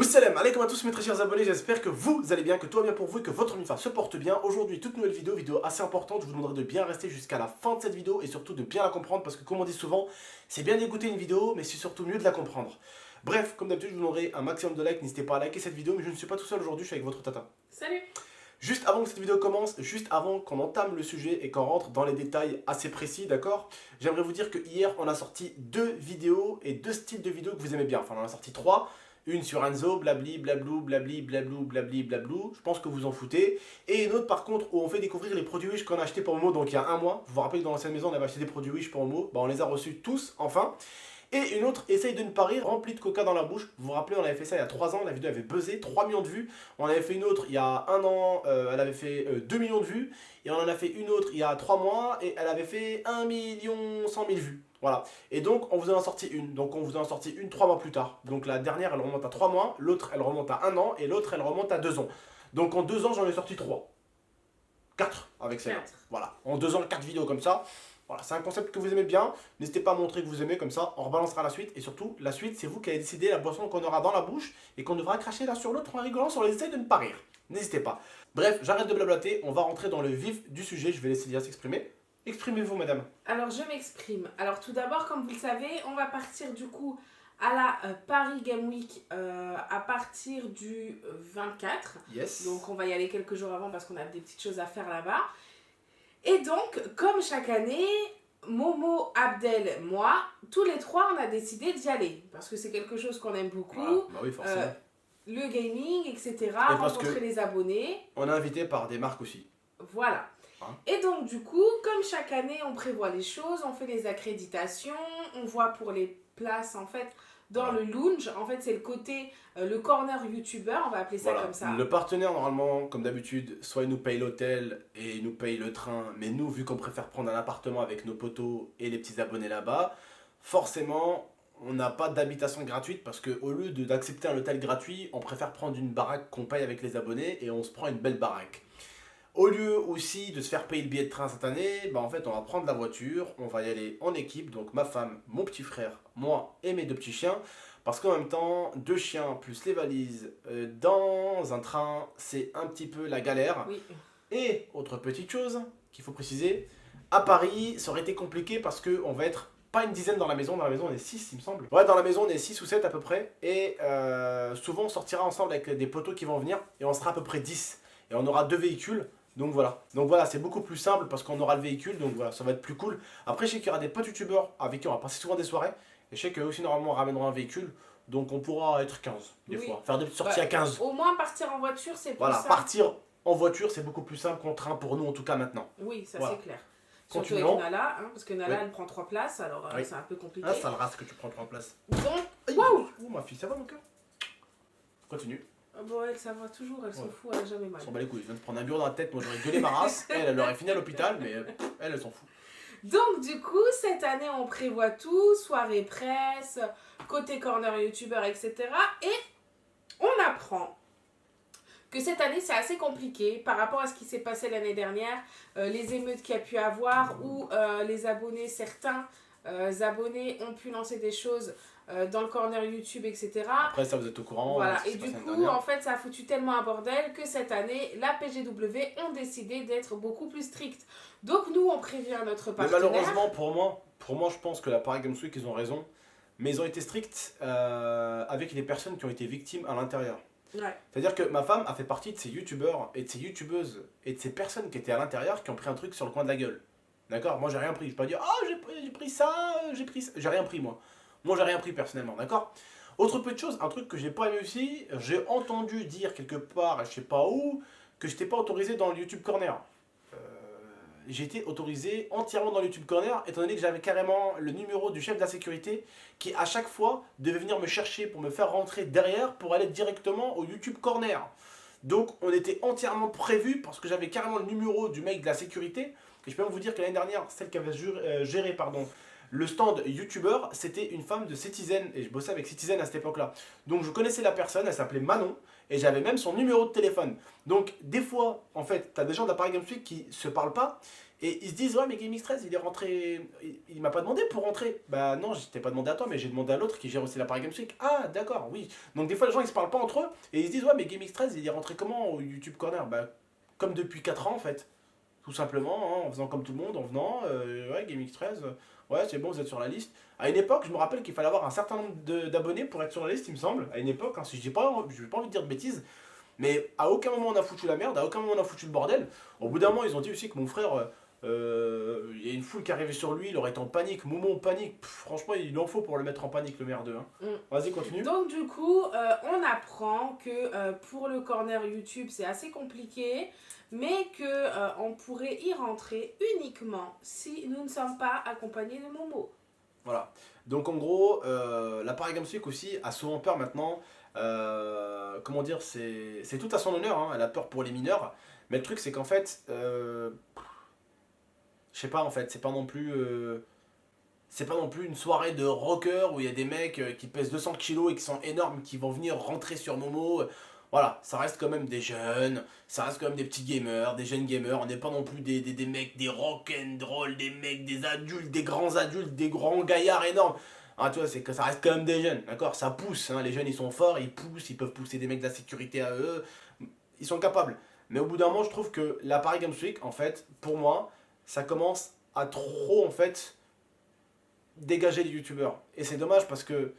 Salam alaikum à tous mes très chers abonnés, j'espère que vous allez bien, que tout va bien pour vous et que votre nuit se porte bien. Aujourd'hui, toute nouvelle vidéo assez importante, je vous demanderai de bien rester jusqu'à la fin de cette vidéo et surtout de bien la comprendre parce que comme on dit souvent, c'est bien d'écouter une vidéo mais c'est surtout mieux de la comprendre. Bref, comme d'habitude, je vous demanderai un maximum de likes, n'hésitez pas à liker cette vidéo mais je ne suis pas tout seul aujourd'hui, je suis avec votre tata. Salut. Juste avant que cette vidéo commence, juste avant qu'on entame le sujet et qu'on rentre dans les détails assez précis, d'accord? J'aimerais vous dire que hier, on a sorti deux vidéos et deux styles de vidéos que vous aimez bien. Enfin, on en a sorti trois. Une sur Enzo, blabli, blablou, blabli, blablou, blabli, blablou. Je pense que vous en foutez. Et une autre, par contre, où on fait découvrir les produits Wish qu'on a achetés pour Momo, donc il y a un mois. Vous vous rappelez que dans l'ancienne maison, on avait acheté des produits Wish pour Momo. Bah, on les a reçus tous, enfin. Et une autre, essaye de ne pas rire, remplie de coca dans la bouche. Vous vous rappelez, on avait fait ça il y a 3 ans, la vidéo avait buzzé, 3 millions de vues. On avait fait une autre il y a un an, elle avait fait 2 millions de vues. Et on en a fait une autre il y a 3 mois, et elle avait fait 1 100 000 vues. Voilà. Et donc, on vous en a sorti une. Donc, on vous en a sorti une 3 mois plus tard. Donc, la dernière, elle remonte à 3 mois, l'autre, elle remonte à 1 an, et l'autre, elle remonte à 2 ans. Donc, en 2 ans, j'en ai sorti 3. 4 avec celle-là. Voilà. En 2 ans, 4 vidéos comme ça. Voilà, c'est un concept que vous aimez bien. N'hésitez pas à montrer que vous aimez, comme ça on rebalancera la suite. Et surtout, la suite, c'est vous qui allez décider la boisson qu'on aura dans la bouche et qu'on devra cracher l'un sur l'autre en rigolant sur les essais de ne pas rire. N'hésitez pas. Bref, j'arrête de blablater, on va rentrer dans le vif du sujet. Je vais laisser Lia s'exprimer. Exprimez-vous, madame. Alors je m'exprime. Alors tout d'abord, comme vous le savez, on va partir du coup à la Paris Game Week à partir du 24. Yes. Donc on va y aller quelques jours avant parce qu'on a des petites choses à faire là-bas. Et donc, comme chaque année, Momo, Abdel, moi, tous les trois, on a décidé d'y aller. Parce que c'est quelque chose qu'on aime beaucoup. Voilà. Bah oui, forcément. Le gaming, etc. parce Rencontrer les abonnés. On est invité par des marques aussi. Voilà. Hein? Et donc, du coup, comme chaque année, on prévoit les choses, on fait les accréditations, on voit pour les places, en fait, dans le lounge. En fait, c'est le côté, le corner youtubeur, on va appeler ça comme ça. Le partenaire, normalement, comme d'habitude, soit il nous paye l'hôtel et il nous paye le train, mais nous, vu qu'on préfère prendre un appartement avec nos potos et les petits abonnés là-bas, forcément, on n'a pas d'habitation gratuite parce qu'au lieu d'accepter un hôtel gratuit, on préfère prendre une baraque qu'on paye avec les abonnés et on se prend une belle baraque. Au lieu aussi de se faire payer le billet de train cette année, bah en fait on va prendre la voiture, on va y aller en équipe, donc ma femme, mon petit frère, moi et mes deux petits chiens. Parce qu'en même temps, 2 chiens plus les valises dans un train, c'est un petit peu la galère. Oui. Et autre petite chose qu'il faut préciser, à Paris, ça aurait été compliqué parce qu'on va être pas une dizaine dans la maison on est 6 il me semble. Ouais, dans la maison on est 6 ou 7 à peu près. Et souvent on sortira ensemble avec des potos qui vont venir et on sera à peu près 10. Et on aura 2 véhicules. Donc voilà, c'est beaucoup plus simple parce qu'on aura le véhicule, donc voilà, ça va être plus cool. Après, je sais qu'il y aura des potes youtubeurs avec qui on va passer souvent des soirées. Et je sais qu'eux aussi, normalement, on ramènera un véhicule. Donc on pourra être 15 des fois. Faire des petites sorties à 15. Au moins, partir en voiture, c'est plus Voilà, simple. partir en voiture, c'est beaucoup plus simple qu'en train pour nous, en tout cas maintenant. Oui, ça Voilà. c'est clair. Surtout avec Nala, hein, parce que Nala, elle prend 3 places, alors c'est un peu compliqué. Ah, ça le race que tu prends 3 places. Donc, waouh! Oh, ma fille, ça va mon cœur? Continue. Bon, elle, ça va toujours, elle s'en fout, elle a jamais mal. Elle s'en bat les couilles, je viens de prendre un bureau dans la tête, moi j'aurais gueulé ma race. Elle aurait fini à l'hôpital, mais elle s'en fout. Donc du coup, cette année, on prévoit tout, soirée presse, côté corner youtubeur, etc. Et on apprend que cette année, c'est assez compliqué par rapport à ce qui s'est passé l'année dernière, les émeutes qu'il y a pu avoir, où les abonnés, certains abonnés ont pu lancer des choses dans le corner YouTube, etc. Après ça, vous êtes au courant. Voilà, et du coup, en fait, ça a foutu tellement un bordel que cette année, la PGW ont décidé d'être beaucoup plus strictes. Donc nous, on prévient notre partenaire. Mais malheureusement, pour moi, je pense que la Paris Games Week, ils ont raison. Mais ils ont été stricts avec les personnes qui ont été victimes à l'intérieur. Ouais. C'est-à-dire que ma femme a fait partie de ces youtubeurs et de ces youtubeuses et de ces personnes qui étaient à l'intérieur qui ont pris un truc sur le coin de la gueule. D'accord? Moi, j'ai rien pris. Je peux pas dire, oh, j'ai pris ça, j'ai pris ça. J'ai rien pris, moi. Moi, j'ai rien pris personnellement, d'accord? Autre petite chose, un truc que j'ai pas aimé aussi, j'ai entendu dire quelque part, je sais pas où, que j'étais pas autorisé dans le YouTube Corner. J'ai été autorisé entièrement dans le YouTube Corner, étant donné que j'avais carrément le numéro du chef de la sécurité qui, à chaque fois, devait venir me chercher pour me faire rentrer derrière pour aller directement au YouTube Corner. Donc, on était entièrement prévu parce que j'avais carrément le numéro du mec de la sécurité. Et je peux même vous dire que l'année dernière, celle qui avait géré le stand YouTuber, c'était une femme de Citizen, et je bossais avec Citizen à cette époque-là. Donc je connaissais la personne, elle s'appelait Manon, et j'avais même son numéro de téléphone. Donc des fois, en fait, t'as des gens de la Paris Games Week qui se parlent pas, et ils se disent, ouais mais GameX13 il est rentré, il m'a pas demandé pour rentrer. Bah non, je t'ai pas demandé à toi, mais j'ai demandé à l'autre qui gère aussi la Paris Games Week. Ah d'accord, oui. Donc des fois les gens ils se parlent pas entre eux, et ils se disent, ouais mais GameX13 il est rentré comment au YouTube Corner? Bah comme depuis 4 ans en fait. Tout simplement, hein, en faisant comme tout le monde, en venant, ouais, GameX13, ouais, c'est bon, vous êtes sur la liste. À une époque, je me rappelle qu'il fallait avoir un certain nombre d'abonnés pour être sur la liste, il me semble. À une époque, hein, si je n'ai pas envie de dire de bêtises, mais à aucun moment on a foutu la merde, à aucun moment on a foutu le bordel. Au bout d'un moment, ils ont dit aussi que mon frère, il y a une foule qui arrivait sur lui, il aurait été en panique, Momo en panique. Pff, franchement, il en faut pour le mettre en panique, le merdeux. Hein. Vas-y, continue. Donc du coup, on apprend que pour le corner YouTube, c'est assez compliqué, mais que on pourrait y rentrer uniquement si nous ne sommes pas accompagnés de Momo. Voilà. Donc en gros, la Paris Games Week aussi a souvent peur maintenant. Comment dire, c'est tout à son honneur, hein, elle a peur pour les mineurs. Mais le truc c'est qu'en fait, je sais pas en fait, c'est pas non plus une soirée de rocker où il y a des mecs qui pèsent 200 kilos et qui sont énormes qui vont venir rentrer sur Momo. Voilà, ça reste quand même des jeunes, ça reste quand même des petits gamers, des jeunes gamers. On n'est pas non plus des mecs, des rock'n'roll, des mecs, des adultes, des grands gaillards énormes. Ah, tu vois, c'est que ça reste quand même des jeunes, d'accord? Ça pousse, hein, les jeunes ils sont forts, ils poussent, ils peuvent pousser des mecs de la sécurité à eux, ils sont capables. Mais au bout d'un moment, je trouve que la Paris Games Week, en fait, pour moi, ça commence à trop, en fait, dégager les youtubeurs. Et c'est dommage parce que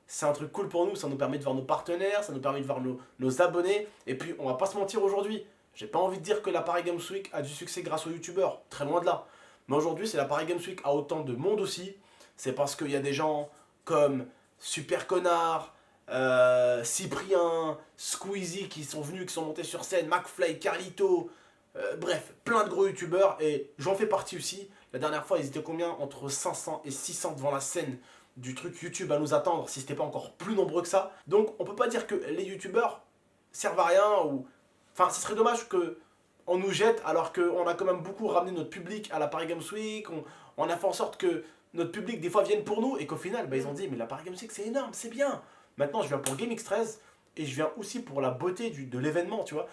c'est un truc cool pour nous, ça nous permet de voir nos partenaires, ça nous permet de voir nos abonnés. Et puis, on va pas se mentir aujourd'hui, j'ai pas envie de dire que la Paris Games Week a du succès grâce aux youtubeurs, très loin de là. Mais aujourd'hui, c'est la Paris Games Week a autant de monde aussi, c'est parce qu'il y a des gens comme Super Connard, Cyprien, Squeezie qui sont venus, qui sont montés sur scène, McFly, Carlito, bref, plein de gros youtubeurs et j'en fais partie aussi. La dernière fois, ils étaient combien? Entre 500 et 600 devant la scène du truc YouTube à nous attendre, si c'était pas encore plus nombreux que ça. Donc, on peut pas dire que les youtubeurs servent à rien ou. Enfin, ce serait dommage que on nous jette alors qu'on a quand même beaucoup ramené notre public à la Paris Games Week. On a fait en sorte que notre public des fois vienne pour nous et qu'au final, bah, ils ont dit mais la Paris Games Week c'est énorme, c'est bien. Maintenant, je viens pour GameX13 et je viens aussi pour la beauté de l'événement, tu vois.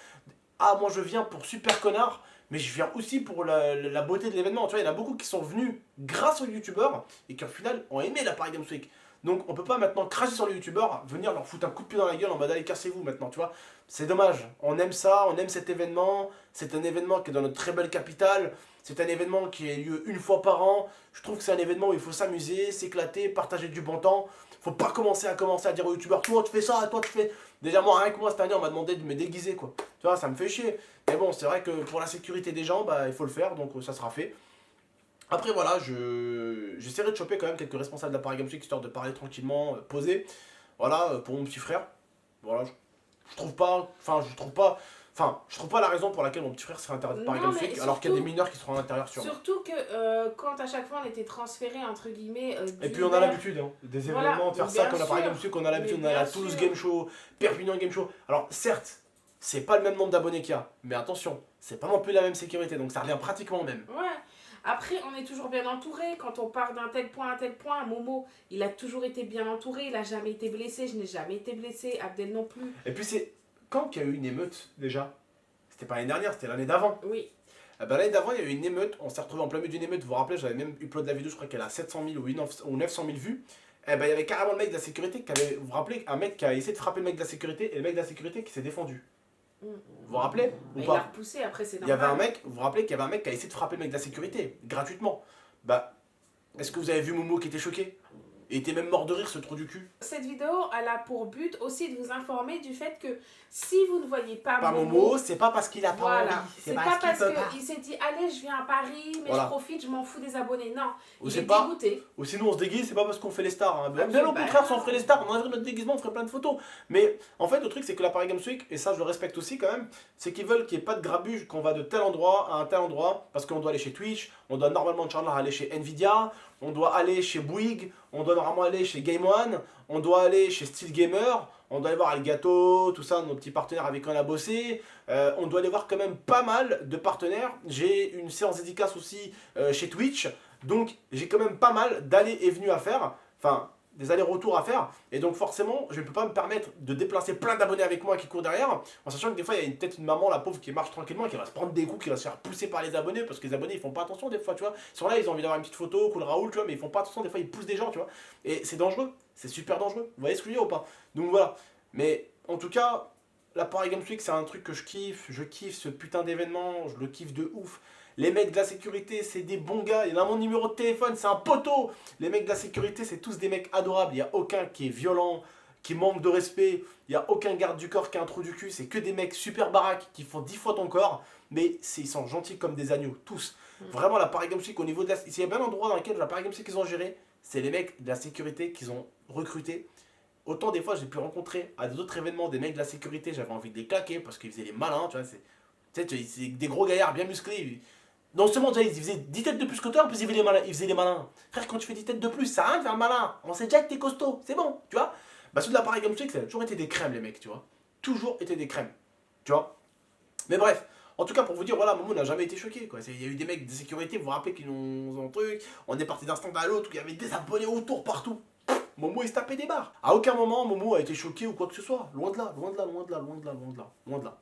Ah, moi je viens pour Super Connard, mais je viens aussi pour la beauté de l'événement. Tu vois, il y en a beaucoup qui sont venus grâce aux youtubeurs et qui au final ont aimé la Paris Games Week. Donc on peut pas maintenant cracher sur les youtubeurs, venir leur foutre un coup de pied dans la gueule en mode allez cassez-vous maintenant, tu vois. C'est dommage, on aime ça, on aime cet événement, c'est un événement qui est dans notre très belle capitale, c'est un événement qui a lieu une fois par an, je trouve que c'est un événement où il faut s'amuser, s'éclater, partager du bon temps. Faut pas commencer à dire aux youtubeurs, toi tu fais ça, toi tu fais... Déjà moi, rien que moi cette année on m'a demandé de me déguiser quoi. Tu vois, ça me fait chier. Mais bon, c'est vrai que pour la sécurité des gens, bah il faut le faire, donc ça sera fait. Après voilà, j'essaierai de choper quand même quelques responsables de la Paris Games Week histoire de parler tranquillement, posé. Voilà, pour mon petit frère. Voilà, je trouve pas, je trouve pas la raison pour laquelle mon petit frère serait interdit de Paris Games Week alors qu'il y a des mineurs qui seront à l'intérieur sûrement. Surtout que quand à chaque fois on était transféré entre guillemets. Et puis on a l'habitude hein, des événements, voilà, de faire ça comme la Paris Games Week, on a l'habitude, on a la Toulouse sûr. Game Show, Perpignan Game Show. Alors certes, c'est pas le même nombre d'abonnés qu'il y a, mais attention, c'est pas non plus la même sécurité, donc ça revient pratiquement au même. Ouais. Après, on est toujours bien entouré. Quand on part d'un tel point à tel point, Momo, il a toujours été bien entouré. Il a jamais été blessé. Je n'ai jamais été blessé. Abdel non plus. Et puis c'est quand qu'il y a eu une émeute déjà? C'était pas l'année dernière, c'était l'année d'avant. Oui. L'année d'avant, il y a eu une émeute. On s'est retrouvé en plein milieu d'une émeute. Vous vous rappelez, j'avais même upload la vidéo. Je crois qu'elle a 700 000 ou 900 000 vues. Il y avait carrément le mec de la sécurité qui avait. Vous vous rappelez, un mec qui a essayé de frapper le mec de la sécurité et le mec de la sécurité qui s'est défendu. Vous vous rappelez ou il pas? l'a repoussé, après c'est Il y avait normal. un mec, vous vous rappelez qu'il y avait un mec qui a essayé de frapper le mec de la sécurité, gratuitement. Bah, est-ce que vous avez vu Momo qui était choqué? Et était même mort de rire, ce trou du cul. Cette vidéo, elle a pour but aussi de vous informer du fait que si vous ne voyez pas Momo, c'est pas parce qu'il a pas voilà, envie. c'est pas parce qu'il s'est dit allez je viens à Paris mais voilà. je profite, je m'en fous des abonnés. Non, Ou il c'est est pas... dégoûté. Ou sinon on se déguise, c'est pas parce qu'on fait les stars. Hein. Bien au Bah, contraire, si on ferait les stars, on enlèverait notre déguisement, on ferait plein de photos. Mais en fait, le truc c'est que la Paris Games Week, et ça je le respecte aussi quand même, c'est qu'ils veulent qu'il n'y ait pas de grabuge, qu'on va de tel endroit à un tel endroit, parce qu'on doit aller chez Twitch, on doit normalement Inch'Allah aller chez Nvidia, on doit aller chez Bouygues, on doit normalement aller chez Game One, on doit aller chez Steel Gamer, on doit aller voir Elgato, tout ça, nos petits partenaires avec qui on a bossé. On doit aller voir quand même pas mal de partenaires. J'ai une séance dédicace aussi chez Twitch. Donc j'ai quand même pas mal d'allées et venues à faire, enfin des allers-retours à faire, et donc forcément je ne peux pas me permettre de déplacer plein d'abonnés avec moi qui courent derrière, en sachant que des fois il y a peut-être une maman, la pauvre, qui marche tranquillement, qui va se prendre des coups, qui va se faire pousser par les abonnés, parce que les abonnés ils font pas attention des fois, tu vois. Ils sont là, ils ont envie d'avoir une petite photo, cool Raoul, tu vois, mais ils font pas attention, des fois ils poussent des gens, tu vois. Et c'est dangereux, c'est super dangereux, vous voyez ce que je veux dire ou pas? Donc voilà, mais en tout cas, la Paris Games Week c'est un truc que je kiffe ce putain d'événement, je le kiffe de ouf. Les mecs de la sécurité, c'est des bons gars. Il y en a mon numéro de téléphone, c'est un poteau. Les mecs de la sécurité, c'est tous des mecs adorables. Il n'y a aucun qui est violent, qui manque de respect. Il n'y a aucun garde du corps qui a un trou du cul. C'est que des mecs super baraques qui font 10 fois ton corps. Mais ils sont gentils comme des agneaux, tous. Vraiment, la Paris Games Week, au niveau de la... S'il y a bien un endroit dans lequel la Paris Games Week qu'ils ont géré, c'est les mecs de la sécurité qu'ils ont recrutés. Autant des fois, j'ai pu rencontrer à d'autres événements des mecs de la sécurité, j'avais envie de les claquer parce qu'ils faisaient les malins, tu vois. C'est des gros gaillards bien musclés. Non seulement ils faisaient 10 têtes de plus que toi, en plus ils faisaient les malins. Frère, quand tu fais 10 têtes de plus, ça sert à rien de faire le malin. On sait déjà que t'es costaud, c'est bon, tu vois. Bah ceux de la Paris Games Week, ça a toujours été des crèmes, les mecs, tu vois. Toujours été des crèmes, tu vois. Mais bref, en tout cas pour vous dire, voilà, Momo n'a jamais été choqué, quoi. Il y a eu des mecs de sécurité, vous vous rappelez qu'ils ont un truc, on est parti d'un stand à l'autre où il y avait des abonnés autour partout. Momo il se tapait des barres. À aucun moment Momo a été choqué ou quoi que ce soit. Loin de là, loin de là, loin de là, loin de là, loin de là, loin de là.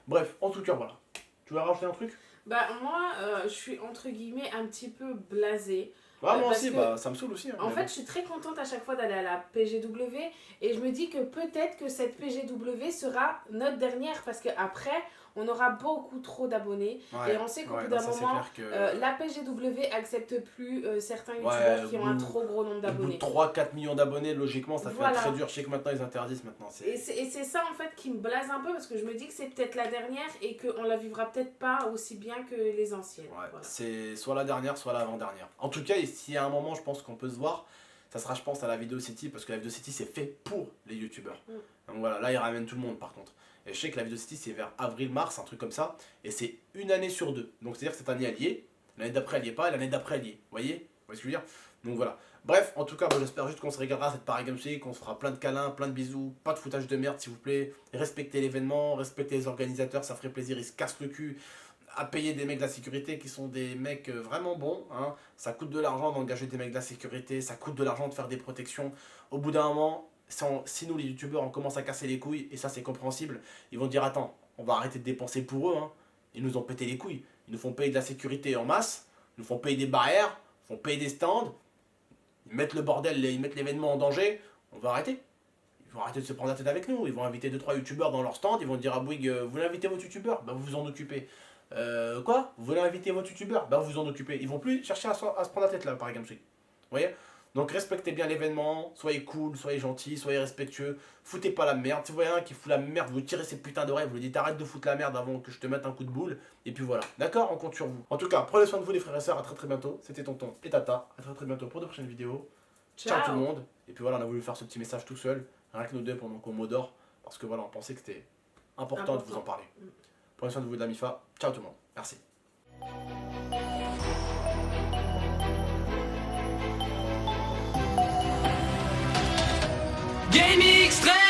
Bref, en tout cas, voilà. Tu veux rajouter un truc? Bah moi, je suis entre guillemets un petit peu blasée. Ouais, moi Parce aussi, que, bah ça me saoule aussi. Hein, en fait, je suis très contente à chaque fois d'aller à la PGW et je me dis que peut-être que cette PGW sera notre dernière parce qu'après, on aura beaucoup trop d'abonnés ouais, et on sait qu'au ouais, bout non, d'un ça, c'est moment, clair que... la PGW accepte plus certains Ouais, youtubeurs qui ont un bout- trop gros nombre Au bout de d'abonnés. 3-4 millions d'abonnés, logiquement, ça Voilà. fait très dur. Je sais que maintenant, ils interdisent maintenant. Et c'est ça en fait qui me blase un peu parce que je me dis que c'est peut-être la dernière et qu'on la vivra peut-être pas aussi bien que les anciennes. Ouais, Voilà. c'est soit la dernière, soit l'avant-dernière. En tout cas, s'il y a un moment, je pense qu'on peut se voir, ça sera, je pense, à la Video City, parce que la Video City, c'est fait pour les youtubeurs. Donc voilà, là, ils ramènent tout le monde, par contre. Et je sais que la Video City, c'est vers avril-mars, un truc comme ça, et c'est une année sur deux. Donc c'est-à-dire que cette année, elle y est, l'année d'après, elle y est pas, et l'année d'après, elle y est. Vous voyez? Vous voyez ce que je veux dire? Donc voilà. Bref, en tout cas, moi, j'espère juste qu'on se régalera à cette Paris Games Week, qu'on se fera plein de câlins, plein de bisous, pas de foutage de merde, s'il vous plaît. Respectez l'événement, respectez les organisateurs, ça ferait plaisir, ils se cassent le cul à payer des mecs de la sécurité qui sont des mecs vraiment bons. Hein. Ça coûte de l'argent d'engager des mecs de la sécurité, ça coûte de l'argent de faire des protections. Au bout d'un moment, si nous les youtubeurs on commence à casser les couilles, et ça c'est compréhensible, ils vont dire attends, on va arrêter de dépenser pour eux. Hein. Ils nous ont pété les couilles. Ils nous font payer de la sécurité en masse, ils nous font payer des barrières, ils font payer des stands, ils mettent le bordel, ils mettent l'événement en danger, on va arrêter. Ils vont arrêter de se prendre la tête avec nous, ils vont inviter 2-3 youtubeurs dans leur stand, ils vont dire à Bouygues, vous voulez inviter votre youtubeur? Bah vous vous en occupez. Quoi? Vous voulez inviter votre youtubeur? Bah vous vous en occupez. Ils vont plus chercher à se prendre la tête là, Paris Games Week. Vous voyez? Donc respectez bien l'événement, soyez cool, soyez gentils, soyez respectueux, foutez pas la merde. Si vous voyez un qui fout la merde, vous tirez ses putains d'oreilles, vous lui dites arrête de foutre la merde avant que je te mette un coup de boule, et puis voilà. D'accord? On compte sur vous. En tout cas, prenez soin de vous les frères et sœurs, à très très bientôt. C'était Tonton et Tata, à très très bientôt pour de prochaines vidéos. Ciao tout le monde. Et puis voilà, on a voulu faire ce petit message tout seul, rien que nous deux pendant qu'on m'odore, parce que voilà, on pensait que c'était important de vous en parler. Prenez soin de vous de la MIFA. Ciao tout le monde. Merci. Gaming Extreme